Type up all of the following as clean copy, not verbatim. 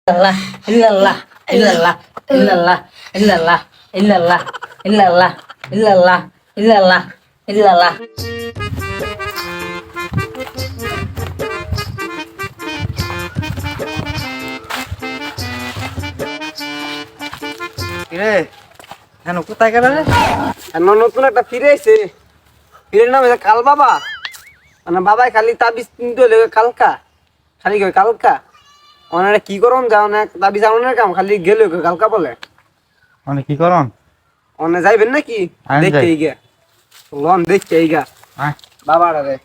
illallah illallah illallah illallah illallah illallah illallah illallah illallah illallah রে কেন কোথায় গেল রে? আমার নতুন একটা ফিরে আইছে। ফিরের নাম হচ্ছে কাল বাবা। মানে বাবাই খালি তাবিজ কিনতে হলে কালকা, খালি কই কালকা। ওনারা কি করম যাও না তাবিজ আনার কাম খালি গেলে কালকা বলে। মানে কি করন? ওনে যাইবেন নাকি? আইন দেখতে যাই। এইগা। লন দেখতে এইগা। আয় বাবারা রে।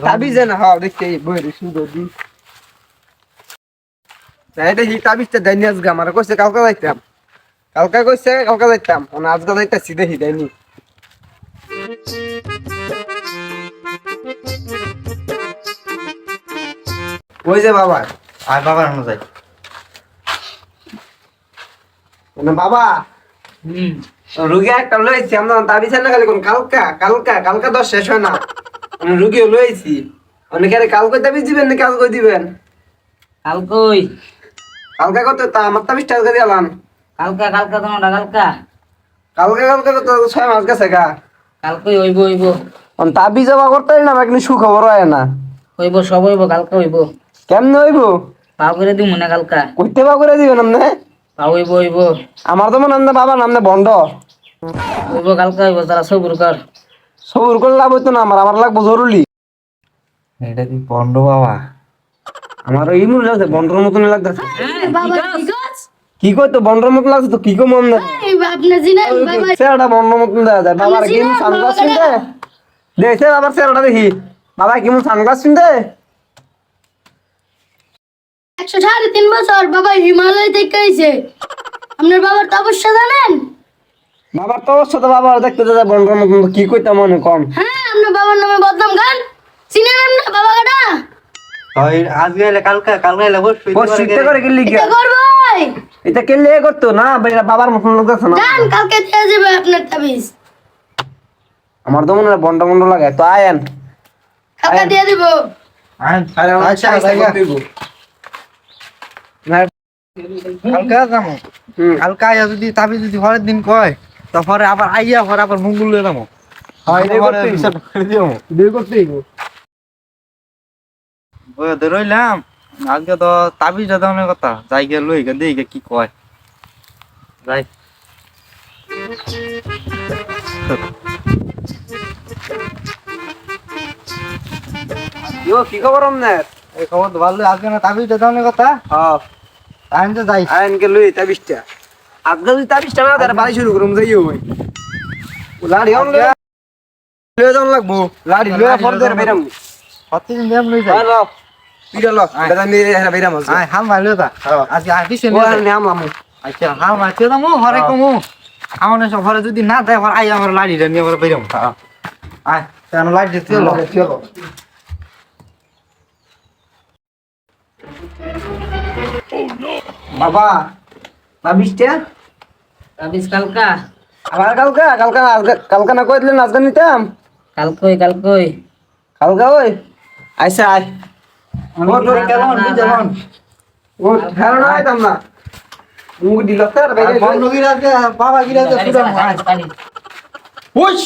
তাবিজ না হ্যাঁ দেখতে বইরে সুন্দর দি। যাইতে হি তাবিজটা দাইনিয়াস গা আমারে কইছে কালকা যাইতাম। কালকা কইছে কালকা যাইতাম। ওনা আজকে যাইতাছি দেখি দাইনি। ওই যে বাবা আয় বাবার হানো যাই। মানে বাবা রুগী একটা লইছি আমরা তাবিজ না খালি কোন কালকা কালকা কালকা তো শেষ হয় না। মানে রুগীও লইছি অনেকে আরে কালকে তাবিজ দিবেন নাকি আজকে দিবেন? কালকই কালকা কত তা আমার তাবিজটা আজকে দিলাম। কালকা কালকা তোমার কালকা কালকা কালকা তো 6 মাস গেছে গা। কালকই হইব হইব অন তাবিজ জমা করতে না কিন্তু সুখবর হয় না। হইব সব হইব কালকা হইব কেমনে হইব? পাও করে দিব না কালকা কইতে বা করে দিবেন আপনি? পাও হইব হইব আমার তো মনে হয় বাবা নামে বন্ধ। হইব কালকা হইব তারা সবুর কর সবুর করে লাভ হইতো না আমার লাগবো জরুরি। এটা কি বন্ধ বাবা? আমার ইমুন লাগছে বন্ধর মতন লাগতেছে। বাবা ঠিক আছে কি কই তো বন্ধর মতন লাগছে তো কি কো মন না। এই আপনি জিনা বাবা সেটা বন্ধ মতন দেখা যায়। বাবার কি সানগ্লাস কিনতে দেখছে বাবার সেটা দেখি বাবা কি সানগ্লাস কিনতে 103 বছর বাবা হিমালয় থেকে আইছে আপনার বাবার তপস্যা জানেন বাবার তো সাথে বাবার দেখতে যায় বন্ধর মতন কি কইতা মনে কম। হ্যাঁ আপনার বাবার নামে বদনাম গান চিনেন না বাবা কাটা ওই আজকে এলে কালকা কালকা এলে বসবি ও শিখতে করে গেলি কি এটা করবই এটা কে লে করতো না বাবার মতন লাগতেছে না। গান কালকে দিয়ে যাবে আপনার তাবিজ আমার তো মনে হয় বন্ধ বন্ধ লাগে তো আয়েন কালকে দিয়ে দিব আয় আরে আমার আচ্ছা চাইছে ভাইয়া করতেইব না। কালকা যাবো। কালকা আইয়া যদি তাবি যদি পরের দিন কয় তারপরে আবার আইয়া পরে আবার মঙ্গল লয়ে যাবো। হয় রে পরে করতেইব বিচার করে দিও। দুই করতেইব ওই রইলাম আজকে তো তাবিজটা দেওয়ার কথা যাই গিয়ে লই গিয়ে দেখি কি কয় যাই। ইও কি খবর আপনার? এই খবর তো ভালো আজকে না তাবিজটা দেওয়ার কথা হ্যাঁ আমি তো যাই। আয়েন কে লই তাবিজটা আজকে যদি তাবিজটা না তার বাড়ি শুরু করুম যাইও ভাই লাড়ি অন লয়ে যান লাগবো লাড়ি লয়ে ফর ধরে বেরাম প্রতিদিন ব্যায়াম লই যাই। আর লও পিড়া লও দাদা নি এরা বেরাম আছে আয় হাল মারলো তা আজকে আয় পিছে ও নিয়ে আর যাই। নাম আমু আচ্ছা হাল মারতে দামু হরে কমু আমার সব ঘরে যদি না দেয় আই আমার লাড়িটা নিয়ে আবার বেরাম। আয় কেন লাড়ি দিতে হলো চলো বাবা তাবিজটা তাবিজ কালকা আবার কালকা কালকা না আজকে কালকা না কই দিলেন আজকে নিতাম কালকই কালকই কালকা ওই আইসা আয় ও তোর কেমন কি যেমন ও ঠাড়া না আইতাম না মুখ দিল তার বাইরে বন্ধ গিরাতে বাবা গিরাতে সুদা আয় পানি পুশ